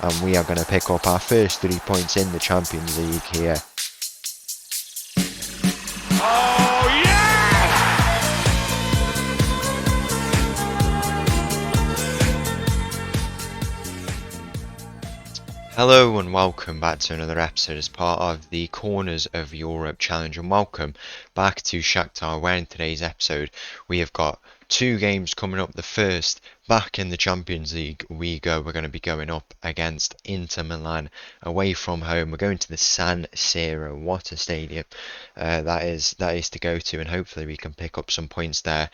and we are going to pick up our first 3 points in the Champions League here. Oh, yes! Hello and welcome back to another episode as part of the Corners of Europe Challenge, and welcome back to Shakhtar, where in today's episode we have got 2 games coming up. The first, back in the Champions League we're going to be going up against Inter Milan away from home. We're going to the San Siro. What a stadium that is to go to, and hopefully we can pick up some points there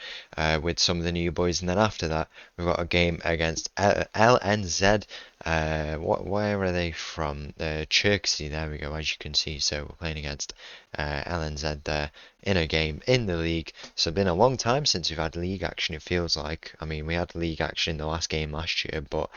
with some of the new boys. And then after that we've got a game against LNZ. Where are they from? Cherkasy, there we go, as you can see. So we're playing against LNZ there in a game in the league. So it's been a long time since we've had league action, it feels like. I mean, we had league action in the last game last year, but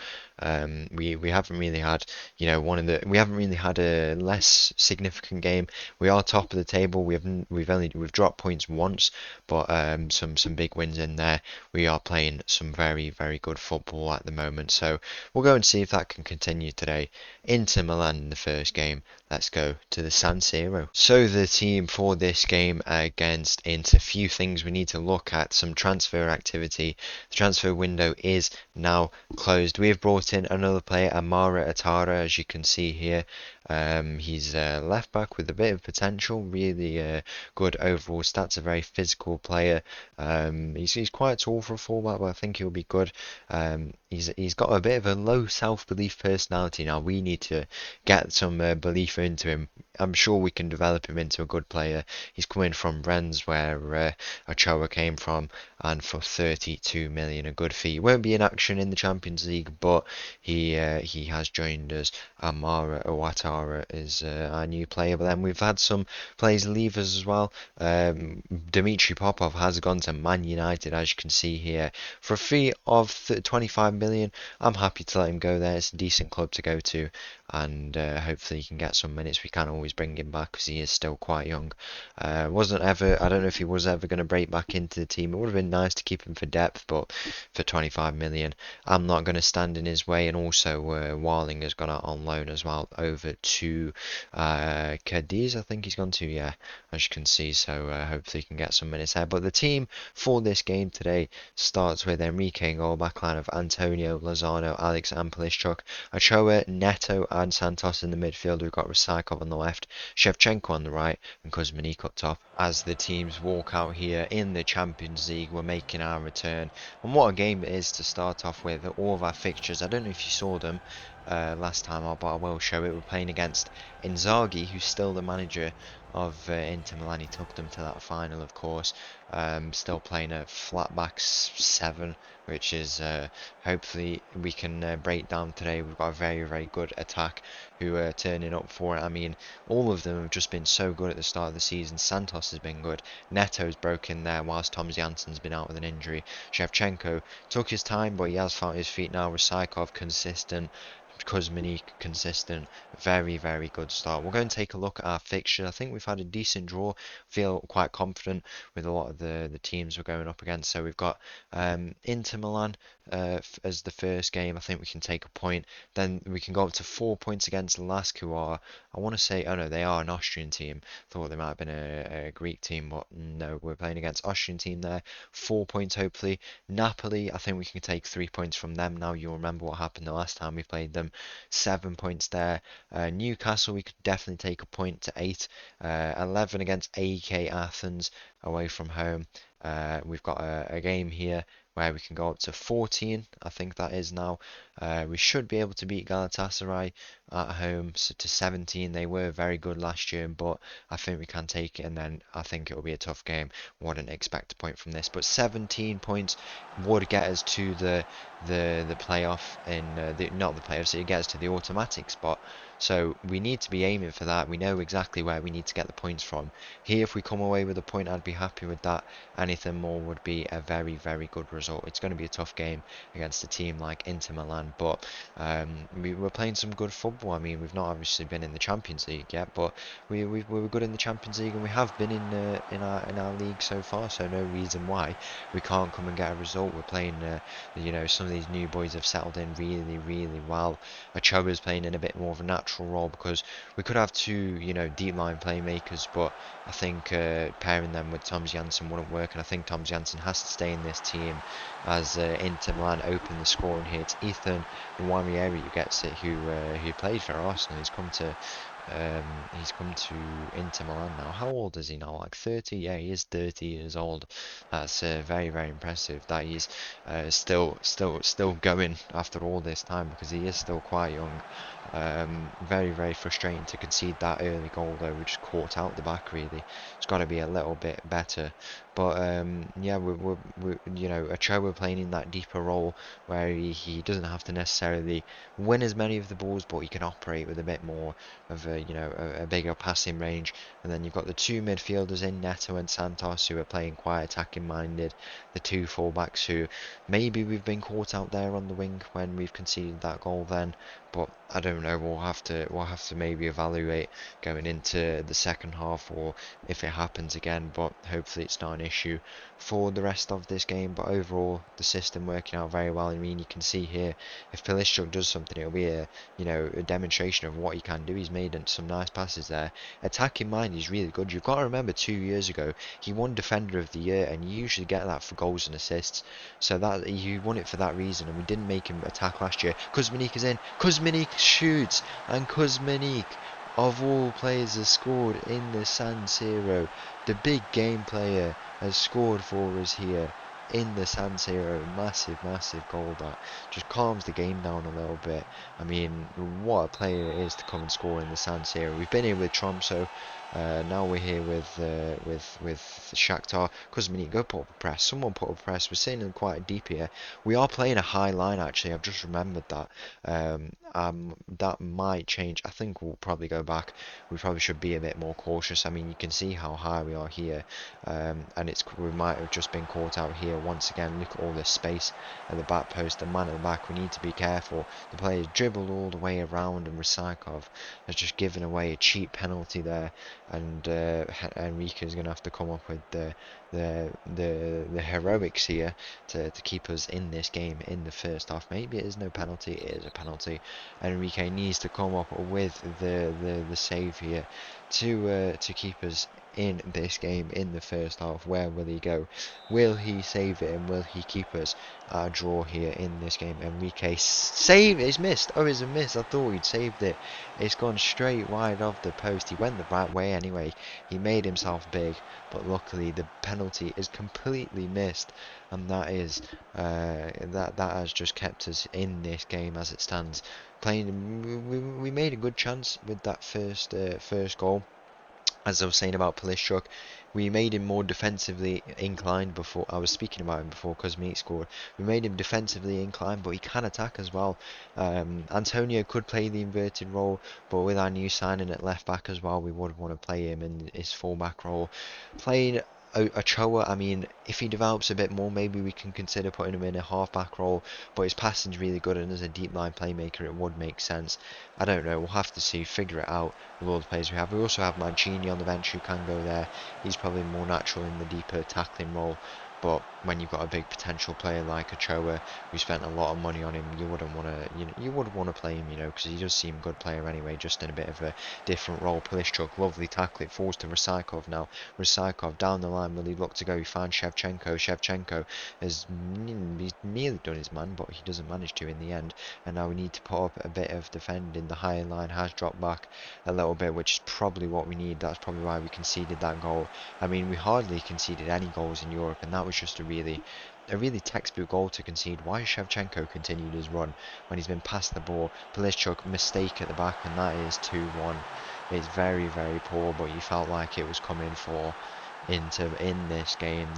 we haven't really had, we haven't really had a less significant game. We are top of the table. We've dropped points once, but some big wins in there. We are playing some very, very good football at the moment. So we'll go and see if that can continue today. Inter Milan in the first game. Let's go to the San Siro. So the team for this game against Inter, few things we need to look at. Some transfer activity. The transfer window is now closed. We have brought in another player, Amara Atara, as you can see here. He's left back with a bit of potential, really good overall stats, a very physical player. He's quite tall for a fullback, but I think he'll be good. He's got a bit of a low self-belief personality. Now we need to get some belief into him. I'm sure we can develop him into a good player. He's coming from Rennes, where Ochoa came from, and for 32 million, a good fee. He won't be in action in the Champions League, but he has joined us. Amara Ouattara is our new player. But then we've had some players leave us as well. Dmitry Popov has gone to Man United, as you can see here, for a fee of 25 million. I'm happy to let him go there. It's a decent club to go to, and hopefully he can get some minutes. We can always bring him back because he is still quite young. I don't know if he was ever going to break back into the team. It would have been nice to keep him for depth, but for 25 million, I'm not going to stand in his way. And also, Warling has gone out on loan as well over to Cadiz, I think he's gone to, yeah, as you can see. So hopefully he can get some minutes there. But the team for this game today starts with Enrique in goal, backline of Antonio, Lozano, Alex and Polishchuk, Ochoa, Neto and Santos in the midfield. We've got Rysakov on the left, Shevchenko on the right, and Kuzminik up top. As the teams walk out here in the Champions League, we're making our return. And what a game it is to start off with. All of our fixtures, I don't know if you saw them last time, but I will show it. We're playing against Inzaghi, who's still the manager of Inter Milan. He took them to that final, of course. Still playing a flat back 7, which is hopefully we can break down today. We've got a very, very good attack who are turning up for it. I mean, all of them have just been so good at the start of the season. Santos has been good. Neto's broken there whilst Thomas Janssen's been out with an injury. Shevchenko took his time, but he has found his feet now. Rysakov consistent. Kuzminik consistent. Very, very good start. We're going to take a look at our fixture. I think we've had a decent draw. Feel quite confident with a lot of the teams we're going up against. So we've got Inter Milan as the first game. I think we can take a point. Then we can go up to 4 points against LASK, who are, I want to say, oh no, they are an Austrian team. Thought they might have been a Greek team, but no, we're playing against Austrian team there. 4 points hopefully. Napoli, I think we can take 3 points from them. Now you'll remember what happened the last time we played them. 7 points there. Newcastle, we could definitely take a point to 8. 11 against AEK Athens away from home. We've got a game here where we can go up to 14, I think that is now. We should be able to beat Galatasaray at home to 17. They were very good last year, but I think we can take it, and then I think it will be a tough game. Wouldn't expect a point from this, but 17 points would get us to the playoff in not the playoffs. It gets to the automatic spot. So we need to be aiming for that. We know exactly where we need to get the points from. Here, if we come away with a point, I'd be happy with that. Anything more would be a very, very good result. It's going to be a tough game against a team like Inter Milan, but we were playing some good football. I mean, we've not obviously been in the Champions League yet, but we were good in the Champions League, and we have been in our league so far. So no reason why we can't come and get a result. We're playing, some of these new boys have settled in really, really well. Achoba's playing in a bit more of a natural role because we could have two, deep line playmakers, but I think pairing them with Tom Jansen wouldn't work, and I think Tom Jansen has to stay in this team as Inter Milan open the scoring here. It's Ethan Nwarieri who gets it, who played for Arsenal. He's come to Inter Milan now. How old is he now? Like 30? Yeah, he is 30 years old. That's very, very impressive that he's still going after all this time, because he is still quite young. Very, very frustrating to concede that early goal though. We just caught out the back really. It's got to be a little bit better. But yeah, Ochoa playing in that deeper role where he doesn't have to necessarily win as many of the balls, but he can operate with a bit more of a bigger passing range. And then you've got the two midfielders in Neto and Santos who are playing quite attacking minded. The two fullbacks who maybe we've been caught out there on the wing when we've conceded that goal then. But I don't know. We'll have to maybe evaluate going into the second half, or if it happens again. But hopefully it's not an issue for the rest of this game. But overall, the system working out very well. I mean, you can see here if Pilichuk does something, it'll be a demonstration of what he can do. He's made some nice passes there. Attacking mind is really good. You've got to remember 2 years ago he won Defender of the Year, and you usually get that for goals and assists. So that he won it for that reason, and we didn't make him attack last year. Kuzminik is in. Kuzminik shoots, and Kuzminik, of all players, has scored in the San Siro. The big game player has scored for us here in the San Siro. Massive, massive goal that just calms the game down a little bit. I mean, what a player it is to come and score in the San Siro. We've been here with Tromso. Now we're here with Shakhtar. Kuzmini, go put up a press. Someone put up a press. We're sitting in quite deep here. We are playing a high line actually. I've just remembered that. That might change. I think we'll probably go back. We probably should be a bit more cautious. I mean, you can see how high we are here, and we might have just been caught out here once again. Look at all this space at the back post. The man at the back. We need to be careful. The player's dribbled all the way around, and Rysakov has just given away a cheap penalty there. And Enrique is going to have to come up with the heroics here to keep us in this game in the first half. Maybe it is no penalty. It is a penalty. Enrique needs to come up with the save here to keep us in this game in the first half. Where will he go? Will he save it, and will he keep us at a draw here in this game? Enrique save. It's missed. Oh, it's a miss. I thought he'd saved it. It's gone straight wide of the post. He went the right way anyway. He made himself big, but luckily the penalty is completely missed, and that is that has just kept us in this game as it stands. We made a good chance with that first goal. As I was saying about Polishchuk, we made him more defensively inclined before. I was speaking about him before Kuzmic scored. We made him defensively inclined, but he can attack as well. Antonio could play the inverted role, but with our new signing at left back as well, we would want to play him in his full back role. Playing Ochoa, I mean, if he develops a bit more, maybe we can consider putting him in a half-back role, but his passing's really good, and as a deep line playmaker it would make sense. I don't know, we'll have to see, figure it out with all the players we have. We also have Mancini on the bench who can go there. He's probably more natural in the deeper tackling role, but when you've got a big potential player like Ochoa, we spent a lot of money on him, you wouldn't want to, you would want to play him, because he does seem a good player anyway, just in a bit of a different role. Polishchuk, lovely tackle, it falls to Rysakov now. Rysakov down the line, will he look to go? He found Shevchenko. Shevchenko has he's nearly done his man, but he doesn't manage to in the end. And now we need to put up a bit of defending. The higher line has dropped back a little bit, which is probably what we need. That's probably why we conceded that goal. I mean, we hardly conceded any goals in Europe, and that was just a really textbook goal to concede. Why has Shevchenko continued his run when he's been passed the ball? Polishchuk, mistake at the back, and that is 2-1. It's very, very poor, but you felt like it was coming for Inter in this game.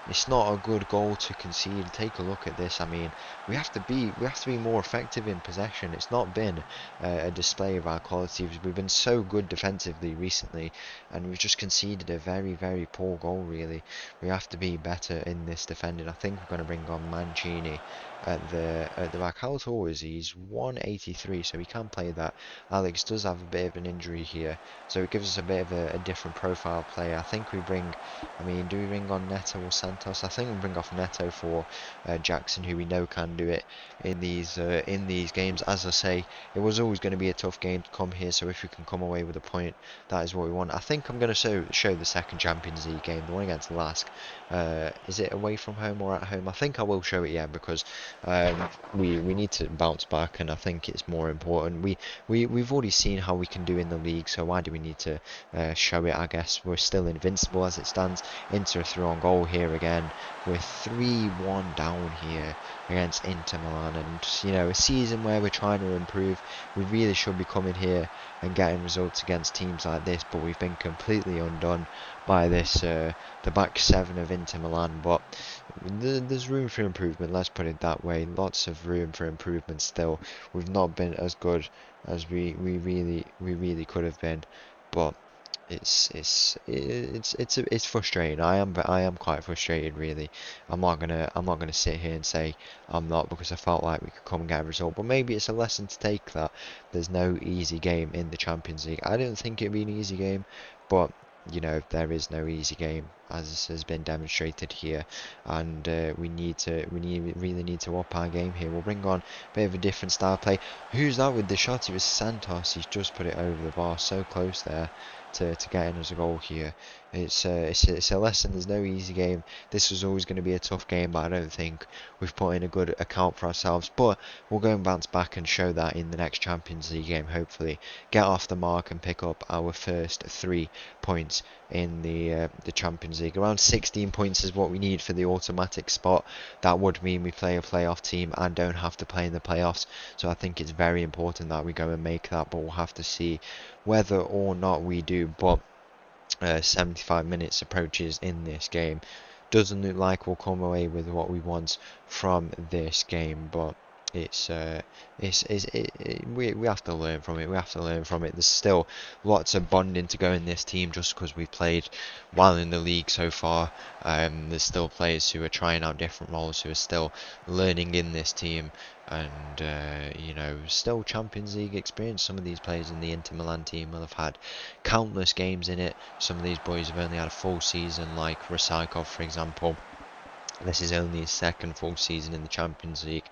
It's not a good goal to concede. Take a look at this. I mean, we have to be more effective in possession. It's not been a display of our qualities. We've been so good defensively recently, and we've just conceded a very, very poor goal. Really, we have to be better in this defending. I think we're going to bring on Mancini at the back. How tall is he? He's 183, so he can play that. Alex does have a bit of an injury here, so it gives us a bit of a different profile player. I think we bring, I mean, do we bring on Neto or Santos? I think we bring off Neto for Jackson, who we know can do it in these games. As I say, it was always going to be a tough game to come here, so if we can come away with a point, that is what we want. I think I'm going to show the second Champions League game, the one against LASK. Is it away from home or at home? I think I will show it, yeah, because we need to bounce back, and I think it's more important. We've already seen how we can do in the league, so why do we need to show it? I guess we're still invincible as it stands. Inter through on goal here again. We're 3-1 down here against Inter Milan, and you know, a season where we're trying to improve. We really should be coming here and getting results against teams like this, but we've been completely undone by this the back seven of Inter Milan. But there's room for improvement, let's put it that way. Lots of room for improvement still. We've not been as good as we really could have been, but it's frustrating. I am quite frustrated, really. I'm not gonna sit here and say I'm not, because I felt like we could come and get a result. But maybe it's a lesson to take that there's no easy game in the Champions League. I don't think it'd be an easy game, but you know, there is no easy game, as has been demonstrated here, and really need to up our game here. We'll bring on a bit of a different style play. Who's that with the shot? It was Santos. He's just put it over the bar, so close there to getting us a goal here. It's a lesson. There's no easy game. This was always going to be a tough game, but I don't think we've put in a good account for ourselves. But we'll go and bounce back and show that in the next Champions League game. Hopefully, get off the mark and pick up our first 3 points in the Champions League. Around 16 points is what we need for the automatic spot. That would mean we play a playoff team and don't have to play in the playoffs. So I think it's very important that we go and make that. But we'll have to see whether or not we do. But 75 minutes approaches in this game. Doesn't look like we'll come away with what we want from this game, but it's we have to learn from it. We have to learn from it. There's still lots of bonding to go in this team, just because we've played well in the league so far. There's still players who are trying out different roles, who are still learning in this team, and you know, still Champions League experience. Some of these players in the Inter Milan team will have had countless games in it. Some of these boys have only had a full season, like Rasakov, for example. This is only his second full season in the Champions League.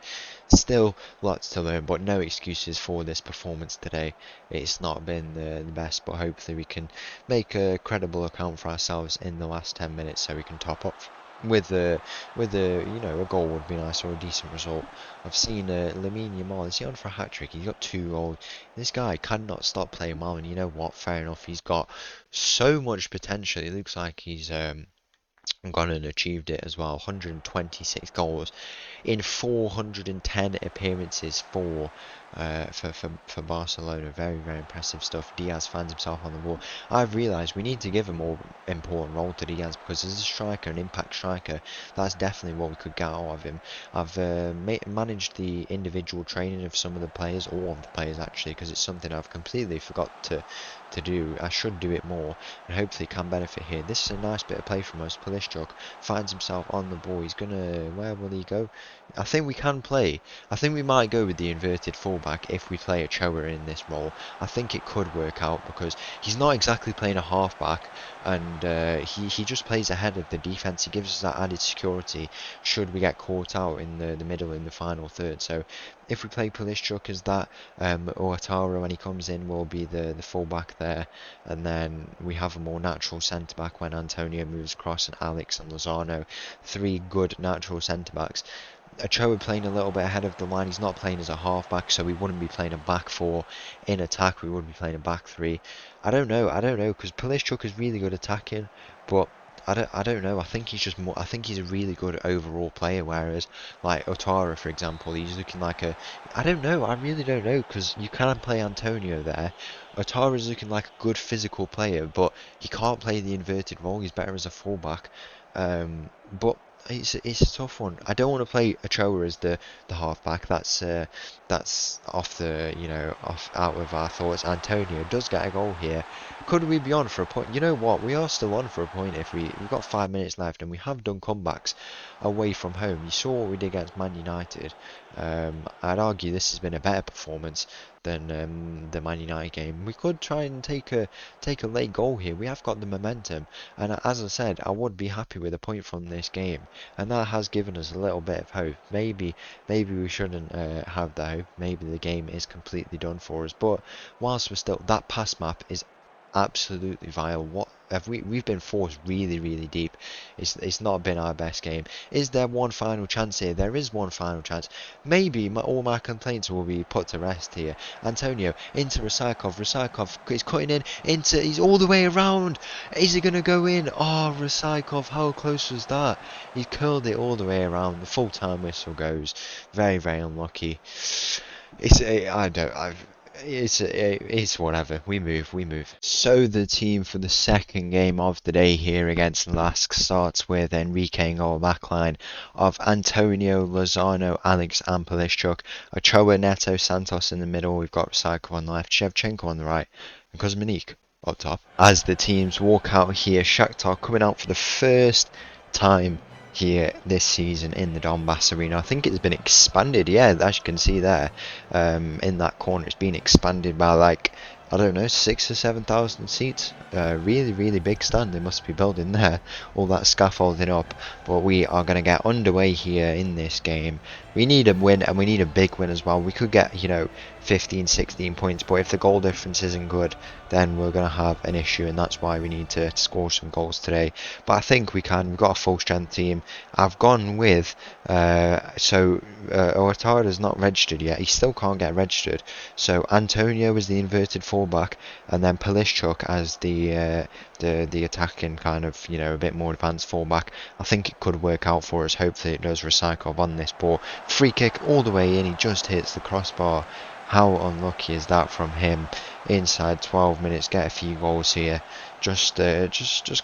Still lots to learn, but no excuses for this performance today. It's not been the best, but hopefully we can make a credible account for ourselves in the last 10 minutes, so we can top up with a you know, a goal would be nice, or a decent result. I've seen Lamine Yamal. Is he on for a hat trick? He got 2 goals. This guy cannot stop playing well, and you know what? Fair enough. He's got so much potential. It looks like he's gone and achieved it as well. 126 goals in 410 appearances for Barcelona. Very, very impressive stuff. Diaz finds himself on the ball. I've realised we need to give a more important role to Diaz, because as a striker, an impact striker, that's definitely what we could get out of him. I've managed the individual training of some of the players, all of the players actually, because it's something I've completely forgot to do. I should do it more, and hopefully can benefit here. This is a nice bit of play from us. Polishchuk finds himself on the ball. He's gonna, where will he go? I think we can play. I think we might go with the inverted fullback if we play Ochoa in this role. I think it could work out, because he's not exactly playing a halfback, and he just plays ahead of the defense. He gives us that added security should we get caught out in the middle, in the final third. So if we play Polishchuk as that, Ouattara when he comes in will be the fullback there, and then we have a more natural centre back when Antonio moves across, and Alex and Lozano, 3 good natural centre backs. Ochoa playing a little bit ahead of the line. He's not playing as a halfback, so we wouldn't be playing a back 4 in attack. We would be playing a back 3. I don't know, because Polishchuk is really good attacking, but I don't know. I think he's just more. I think he's a really good overall player. Whereas, like Otara, for example, he's looking like a. I don't know. I really don't know, because you can play Antonio there. Otara's looking like a good physical player, but he can't play the inverted role. He's better as a fullback. But it's a tough one. I don't want to play Ochoa as the halfback. That's off the off out of our thoughts. Antonio does get a goal here. Could we be on for a point? You know what? We are still on for a point if we've got 5 minutes left and we have done comebacks away from home. You saw what we did against Man United. I'd argue this has been a better performance than the Man United game. We could try and take a late goal here. We have got the momentum, and as I said, I would be happy with a point from this game, and that has given us a little bit of hope. Maybe we shouldn't have that hope. Maybe the game is completely done for us. But whilst we're still, that pass map is absolutely vile. What have we've been forced really deep. It's not been our best game. Is there one final chance here? There is one final chance. Maybe all my complaints will be put to rest here. Antonio into Rysakov is cutting in into, he's all the way around. Is he gonna go in? Oh, Rysakov, how close was that? He curled it all the way around. The full time whistle goes. Very unlucky. I don't. It's whatever. We move. So the team for the second game of the day here against LASK starts with Enrique in goal, backline of Antonio, Lozano, Alex and Polishchuk, Ochoa, Neto, Santos in the middle. We've got Psycho on the left, Shevchenko on the right, and Kuzminic up top. As the teams walk out here, Shakhtar coming out for the first time here this season in the Donbass Arena. I think it's been expanded, yeah, as you can see there, in that corner. It's been expanded by like, I don't know, 6,000 or 7,000 seats. Really big stand they must be building there, all that scaffolding up. But we are going to get underway here in this game. We need a win, and we need a big win as well. We could get 15, 16 points, but if the goal difference isn't good, then we're going to have an issue, and that's why we need to score some goals today. But I think we can. We've got a full strength team. I've gone with Oatara's not registered yet. He still can't get registered. So Antonio is the inverted fullback, and then Polishchuk as the attacking kind of a bit more advanced fullback. I think it could work out for us. Hopefully it does. Recycle on this ball. Free kick all the way in. He just hits the crossbar. How unlucky is that from him? Inside 12 minutes, get a few goals here. Just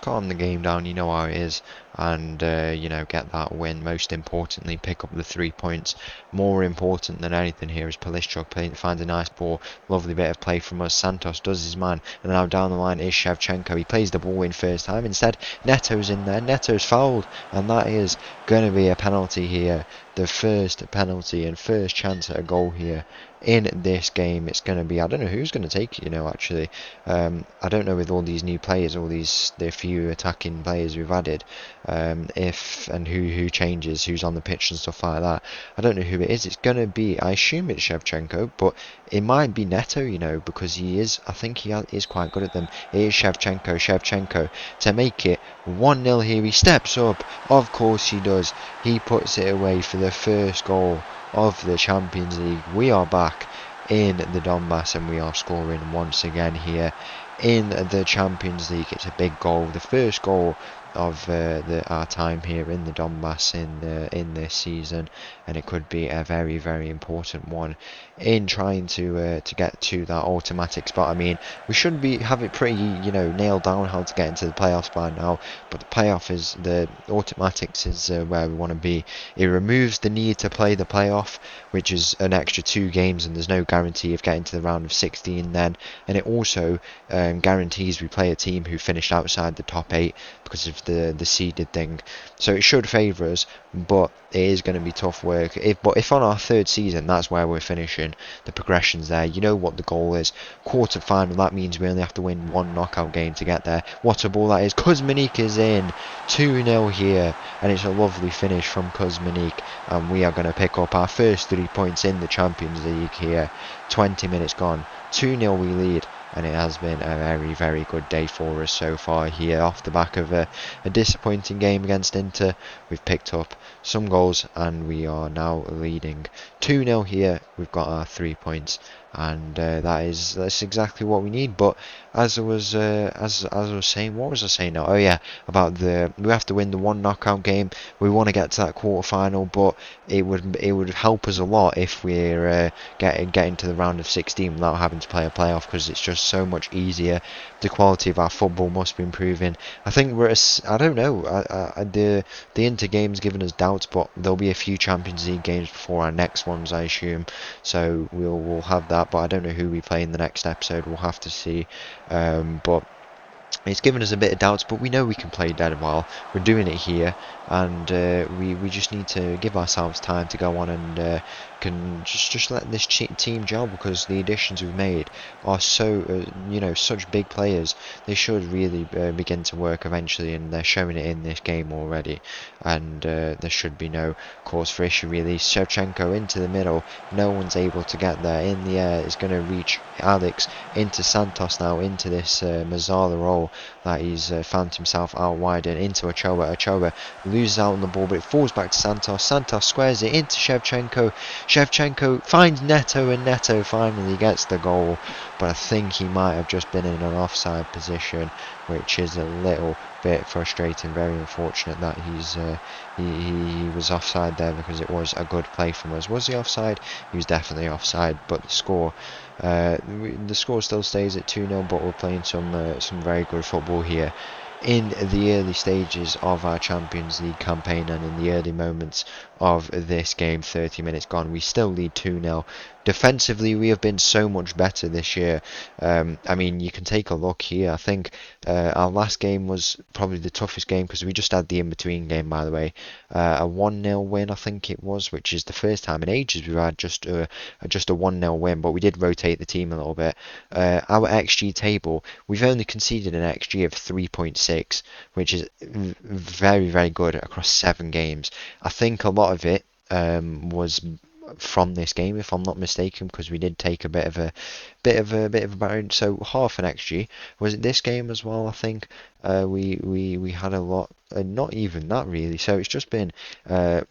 calm the game down. You know how it is, and get that win. Most importantly, pick up the 3 points. More important than anything here is Polishchuk finds a nice ball. Lovely bit of play from us. Santos does his man, and now down the line is Shevchenko. He plays the ball in first time. Instead, Neto's in there. Neto's fouled, and that is going to be a penalty here. The first penalty and first chance at a goal here in this game. It's going to be, I don't know who's going to take it, actually. I don't know, with all these new players, the few attacking players we've added, if and who changes, who's on the pitch and stuff like that. I don't know who it is. It's going to be, I assume it's Shevchenko, but it might be Neto, because I think he is quite good at them. It is Shevchenko to make it 1-0 here. He steps up, of course he does. He puts it away for the first goal of the Champions League. We are back in the Donbass, and we are scoring once again here in the Champions League. It's a big goal, the first goal of our time here in the Donbass in this season, and it could be a very important one in trying to get to that automatic spot. I mean, we should have it pretty nailed down how to get into the playoffs by now, but the automatics is where we want to be. It removes the need to play the playoff, which is an extra 2 games, and there's no guarantee of getting to the round of 16 then, and it also guarantees we play a team who finished outside the top 8 because of the seeded thing. So it should favour us, but it is going to be tough work. If on our 3rd season, that's where we're finishing, the progression's there. You know what the goal is. Quarter final, that means we only have to win 1 knockout game to get there. What a ball that is. Kuzminic is in. 2-0 here, and it's a lovely finish from Kuzminic, and we are going to pick up our first 3 points in the Champions League here. 20 minutes gone. 2-0 we lead. And it has been a very good day for us so far here. Off the back of a disappointing game against Inter, we've picked up some goals, and we are now leading 2-0 here. We've got our 3 points, and that's exactly what we need. But as I was saying, what was I saying now? Oh yeah, about we have to win the one knockout game. We want to get to that quarterfinal, but it would help us a lot if we're getting to the round of 16 without having to play a playoff, because it's just so much easier. The quality of our football must be improving. I think I don't know. The Inter game's given us doubts, but there'll be a few Champions League games before our next ones, I assume. So we'll have that, but I don't know who we play in the next episode. We'll have to see. But it's given us a bit of doubts, but we know we can play dead well. We're doing it here, and we just need to give ourselves time to go on and can just let this team gel, because the additions we've made are so such big players. They should really begin to work eventually, and they're showing it in this game already. And there should be no cause for issue really. Shevchenko into the middle, no one's able to get there. In the air, it's going to reach Alex into Santos now, into this Mazzala role that he's found himself out wide, and into Ochoa. Ochoa loses out on the ball, but it falls back to Santos. Santos squares it into Shevchenko. Shevchenko finds Neto, and Neto finally gets the goal, but I think he might have just been in an offside position, which is a little bit frustrating. Very unfortunate that he was offside there, because it was a good play from us. Was he offside? He was definitely offside, but the score still stays at 2-0, but we're playing some very good football here in the early stages of our Champions League campaign, and in the early moments of this game. 30 minutes gone, we still lead 2-0. Defensively, we have been so much better this year. I mean, you can take a look here. I think our last game was probably the toughest game, because we just had the in-between game, by the way. A 1-0 win, I think it was, which is the first time in ages we've had just a 1-0 win, but we did rotate the team a little bit. Our XG table, we've only conceded an XG of 3.6, which is very, very good across 7 games. I think a lot of it was from this game, if I'm not mistaken, because we did take a bit of a battering. So half an XG. Was it this game as well? I think we had a lot, not even that really. So it's just been an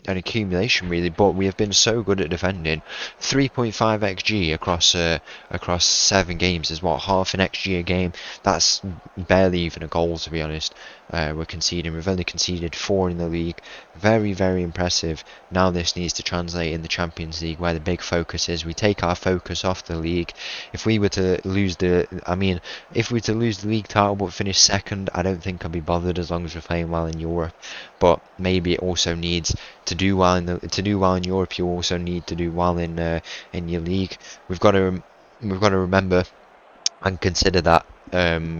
accumulation really, but we have been so good at defending. 3.5 xg across 7 games is what, half an xg a game. That's barely even a goal, to be honest. We're conceding. We've only conceded 4 in the league. Very, very impressive. Now this needs to translate in the Champions League, where the big focus is. We take our focus off the league. If we were to lose the league title but finish second, I don't think I'd be bothered, as long as we're playing well in Europe. But maybe it also needs to do well in Europe. You also need to do well in your league. We've got to remember and consider that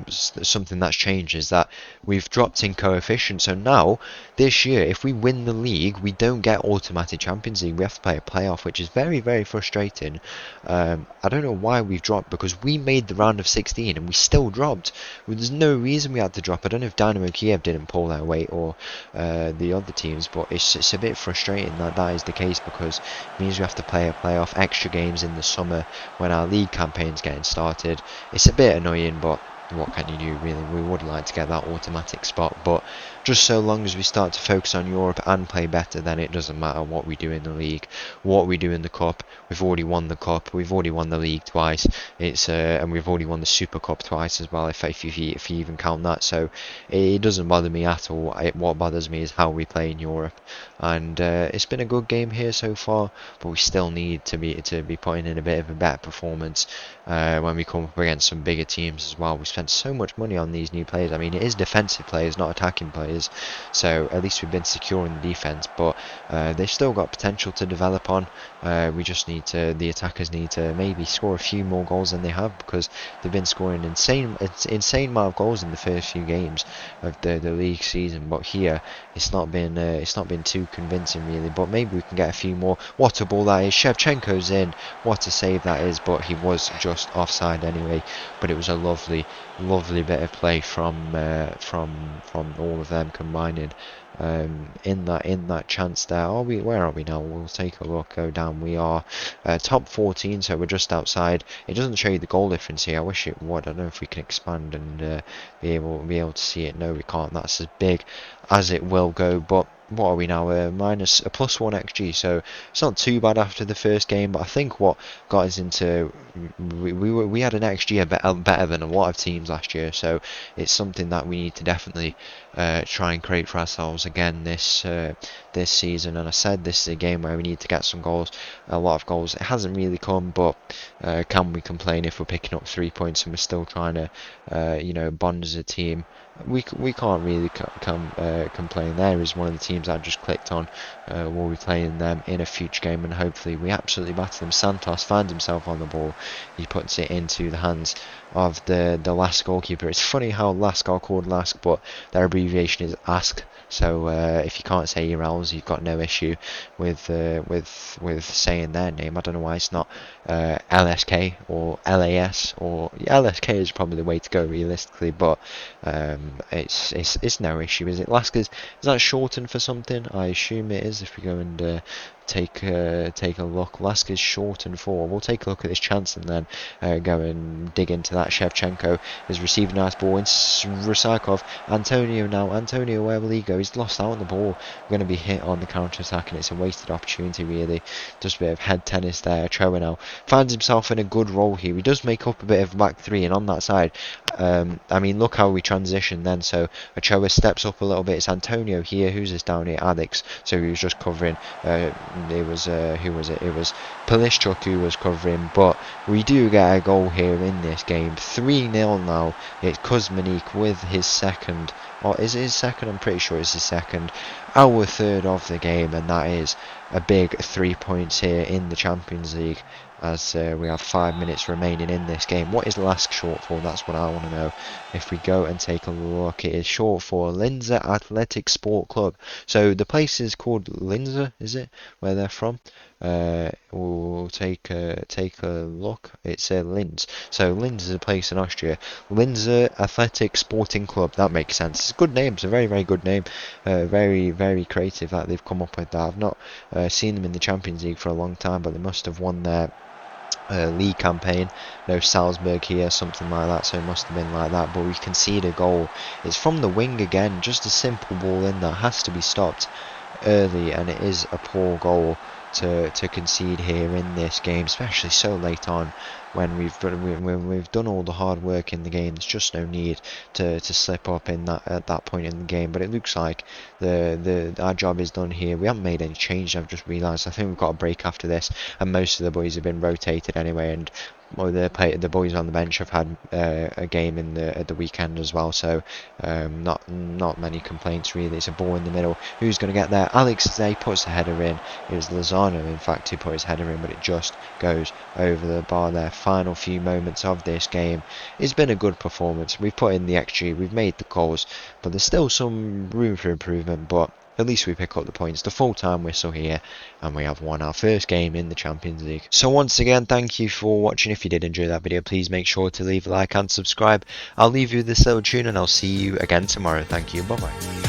something that's changed is that we've dropped in coefficient. So now, this year, if we win the league, we don't get automatic Champions League. We have to play a playoff, which is very, very frustrating. I don't know why we've dropped, because we made the round of 16 and we still dropped. There's no reason we had to drop. I don't know if Dynamo Kiev didn't pull their weight, or the other teams, but it's a bit frustrating that is the case, because it means we have to play a playoff, extra games in the summer when our league campaign's getting started. It's a bit annoying, but what can you do really? We would like to get that automatic spot, but just so long as we start to focus on Europe and play better, then it doesn't matter what we do in the league, what we do in the cup. We've already won the cup, we've already won the league twice. And we've already won the Super Cup twice as well, if you even count that. So it doesn't bother me at all. What bothers me is how we play in Europe, and it's been a good game here so far, but we still need to be putting in a bit of a better performance when we come up against some bigger teams as well. We spent so much money on these new players. I mean, it is defensive players, not attacking players, so at least we've been secure in the defense, but they've still got potential to develop on. The attackers need to maybe score a few more goals than they have, because they've been scoring insane amount of goals in the first few games of the league season, but here it's not been too convincing really. But maybe we can get a few more. What a ball that is! Shevchenko's in. What a save that is, but he was just offside anyway. But it was a lovely bit of play from all of them combining in that chance there. Where are we now? We'll take a look. Go down. We are top 14, so we're just outside. It doesn't show you the goal difference here. I wish it would. I don't know if we can expand and be able to see it. No, we can't. That's as big as it will go, but what are we now? Minus a +1 XG, so it's not too bad after the first game. But I think what got us into we had an XG better than a lot of teams last year, so it's something that we need to definitely try and create for ourselves again this season. And I said this is a game where we need to get some goals, a lot of goals. It hasn't really come, but can we complain if we're picking up 3 points and we're still trying to bond as a team? We can't really complain. There is one of the teams I just clicked on. We'll be playing them in a future game, and hopefully we absolutely batter them. Santos finds himself on the ball. He puts it into the hands of the LASK goalkeeper. It's funny how LASK are called LASK, but their abbreviation is ASK. So if you can't say your L's, you've got no issue with saying their name. I don't know why it's not LSK or LAS, or LSK is probably the way to go realistically, but it's no issue, is it? LASK is that shortened for something? I assume it is. If we go and take a look, LASK is shortened for. We'll take a look at this chance and then go and dig into that. Shevchenko is receiving a nice ball in Rusakov. Antonio, where will he go? He's lost out on the ball. We're going to be hit on the counter attack, and it's a wasted opportunity really. Just a bit of head tennis there. Ochoa now finds himself in a good role here. He does make up a bit of back three, and on that side, I mean, look how we transition then. So Ochoa steps up a little bit. It's Antonio here. Who's this down here? Alex. So he was just covering. It was who was it? It was Polishchuk who was covering. But we do get a goal here in this game. 3-0 now. It's Kuzmanik with his second. Or is it his second? I'm pretty sure it's his second. Our third of the game, and that is a big 3 points here in the Champions League, as we have 5 minutes remaining in this game. What is LASK short for? That's what I want to know. If we go and take a look, it is short for Linzer Athletic Sport Club. So the place is called Linzer, is it? Where they're from? We'll take a look. It's Linz. So Linz is a place in Austria. Linzer Athletic Sporting Club. That makes sense. It's a good name. It's a very, very good name. Very, very creative that they've come up with that. I've not seen them in the Champions League for a long time, but they must have won their league campaign. No, Salzburg here, something like that, so it must have been like that. But we concede a goal. It's from the wing again, just a simple ball in that has to be stopped early, and it is a poor goal to concede here in this game, especially so late on when we've done all the hard work in the game. There's just no need to slip up in that at that point in the game. But it looks like our job is done here. We haven't made any change. I've just realised. I think we've got a break after this, and most of the boys have been rotated anyway. And the boys on the bench have had a game at the weekend as well, so not many complaints really. It's a ball in the middle. Who's going to get there? Alex is there. He puts the header in. It was Lozano, in fact, who put his header in, but it just goes over the bar there. Final few moments of this game. It's been a good performance. We've put in the XG. We've made the goals, but there's still some room for improvement. But at least we pick up the points. The full-time whistle here, and we have won our first game in the Champions League. So once again, thank you for watching. If you did enjoy that video, please make sure to leave a like and subscribe. I'll leave you with this little tune, and I'll see you again tomorrow. Thank you. Bye-bye.